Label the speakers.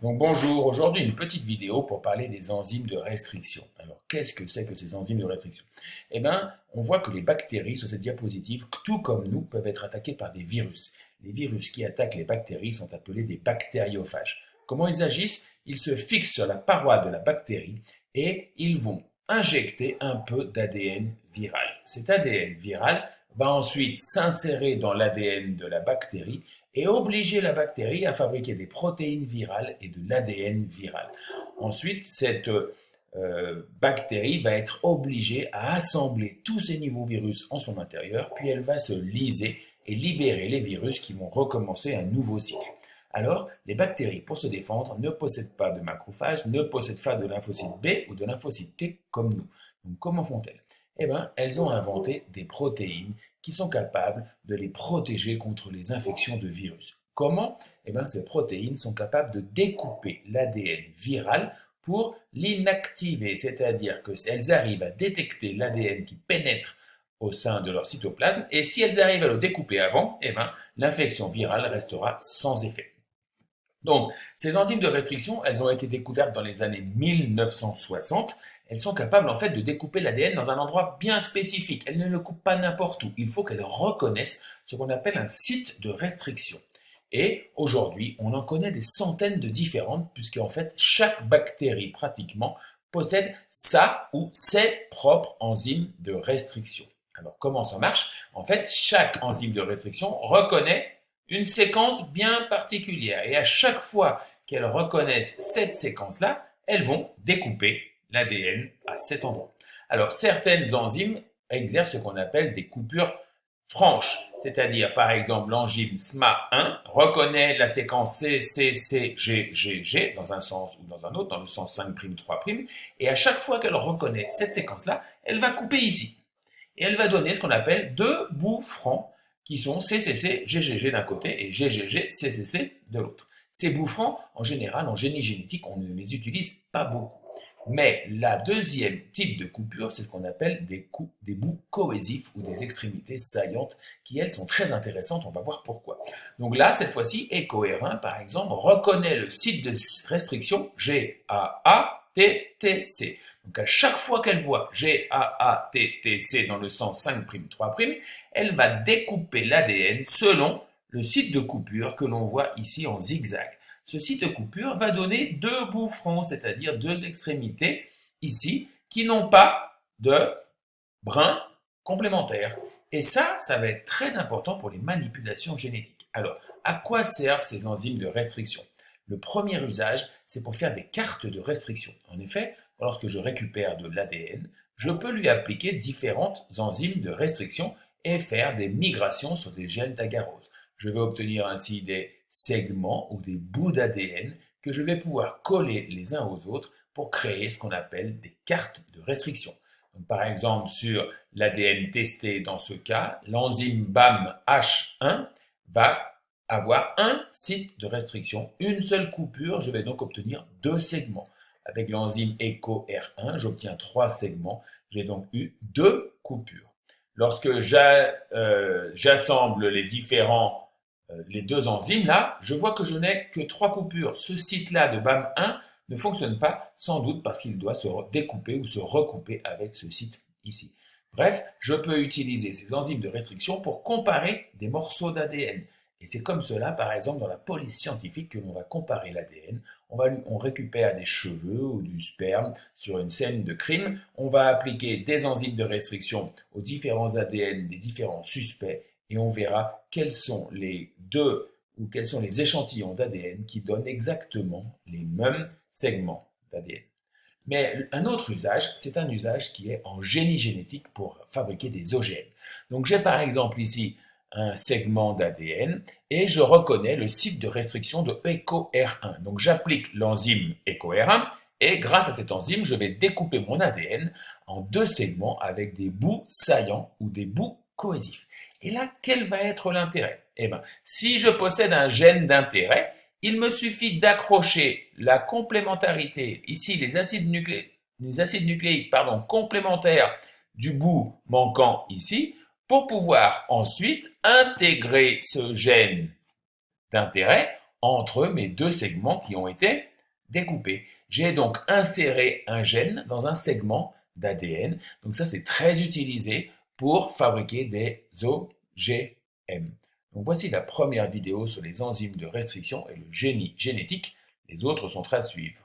Speaker 1: Donc bonjour, aujourd'hui une petite vidéo pour parler des enzymes de restriction. Alors qu'est-ce que c'est que ces enzymes de restriction? Eh bien, on voit que les bactéries sur cette diapositive, tout comme nous, peuvent être attaquées par des virus. Les virus qui attaquent les bactéries sont appelés des bactériophages. Comment ils agissent? Ils se fixent sur la paroi de la bactérie et ils vont injecter un peu d'ADN viral. Cet ADN viral va ensuite s'insérer dans l'ADN de la bactérie et obliger la bactérie à fabriquer des protéines virales et de l'ADN viral. Ensuite, cette bactérie va être obligée à assembler tous ces nouveaux virus en son intérieur, puis elle va se lyser et libérer les virus qui vont recommencer un nouveau cycle. Alors, les bactéries, pour se défendre, ne possèdent pas de macrophages, ne possèdent pas de lymphocytes B ou de lymphocytes T comme nous. Donc, comment font-elles? Eh bien, elles ont inventé des protéines qui sont capables de les protéger contre les infections de virus. Comment? Eh bien, ces protéines sont capables de découper l'ADN viral pour l'inactiver, c'est-à-dire qu'elles arrivent à détecter l'ADN qui pénètre au sein de leur cytoplasme, et si elles arrivent à le découper avant, eh bien, l'infection virale restera sans effet. Donc, ces enzymes de restriction, elles ont été découvertes dans les années 1960. Elles sont capables en fait de découper l'ADN dans un endroit bien spécifique. Elles ne le coupent pas n'importe où. Il faut qu'elles reconnaissent ce qu'on appelle un site de restriction. Et aujourd'hui, on en connaît des centaines de différentes, puisqu'en fait, chaque bactérie pratiquement possède sa ou ses propres enzymes de restriction. Alors, comment ça marche? En fait, chaque enzyme de restriction reconnaît une séquence bien particulière. Et à chaque fois qu'elles reconnaissent cette séquence-là, elles vont découper l'ADN à cet endroit. Alors, certaines enzymes exercent ce qu'on appelle des coupures franches, c'est-à-dire, par exemple, l'enzyme SMA1 reconnaît la séquence CCCGGG dans un sens ou dans un autre, dans le sens 5', 3', et à chaque fois qu'elle reconnaît cette séquence-là, elle va couper ici. Et elle va donner ce qu'on appelle deux bouts francs qui sont CCC, GGG d'un côté et GGG, CCC de l'autre. Ces bouts francs, en général, en génie génétique, on ne les utilise pas beaucoup. Mais la deuxième type de coupure, c'est ce qu'on appelle des bouts cohésifs ou des extrémités saillantes qui, elles, sont très intéressantes. On va voir pourquoi. Donc là, cette fois-ci, EcoR1, par exemple, reconnaît le site de restriction GAATTC. Donc à chaque fois qu'elle voit GAATTC dans le sens 5', 3', elle va découper l'ADN selon le site de coupure que l'on voit ici en zigzag. Ce site de coupure va donner deux bouts francs, c'est-à-dire deux extrémités ici qui n'ont pas de brin complémentaire. Et ça va être très important pour les manipulations génétiques. Alors, à quoi servent ces enzymes de restriction? Le premier usage, c'est pour faire des cartes de restriction. En effet, lorsque je récupère de l'ADN, je peux lui appliquer différentes enzymes de restriction et faire des migrations sur des gènes d'agarose. Je vais obtenir ainsi des segments ou des bouts d'ADN que je vais pouvoir coller les uns aux autres pour créer ce qu'on appelle des cartes de restriction. Donc, par exemple, sur l'ADN testé dans ce cas, l'enzyme BAM-H1 va avoir un site de restriction, une seule coupure, je vais donc obtenir deux segments. Avec l'enzyme EcoR1, j'obtiens trois segments, j'ai donc eu deux coupures. Lorsque j'assemble les deux enzymes là, je vois que je n'ai que trois coupures. Ce site-là de BAM1 ne fonctionne pas, sans doute parce qu'il doit se découper ou se recouper avec ce site ici. Bref, je peux utiliser ces enzymes de restriction pour comparer des morceaux d'ADN. Et c'est comme cela, par exemple, dans la police scientifique que l'on va comparer l'ADN. On récupère des cheveux ou du sperme sur une scène de crime. On va appliquer des enzymes de restriction aux différents ADN des différents suspects et on verra quels sont les deux ou quels sont les échantillons d'ADN qui donnent exactement les mêmes segments d'ADN. Mais un autre usage, c'est un usage qui est en génie génétique pour fabriquer des OGM. Donc j'ai par exemple ici un segment d'ADN et je reconnais le site de restriction de EcoR1. Donc j'applique l'enzyme EcoR1 et grâce à cette enzyme, je vais découper mon ADN en deux segments avec des bouts saillants ou des bouts cohésifs. Et là, quel va être l'intérêt? Eh bien, si je possède un gène d'intérêt, il me suffit d'accrocher la complémentarité, ici les acides nucléiques complémentaires du bout manquant ici, pour pouvoir ensuite intégrer ce gène d'intérêt entre mes deux segments qui ont été découpé. J'ai donc inséré un gène dans un segment d'ADN. Donc ça, c'est très utilisé pour fabriquer des OGM. Donc voici la première vidéo sur les enzymes de restriction et le génie génétique. Les autres sont à suivre.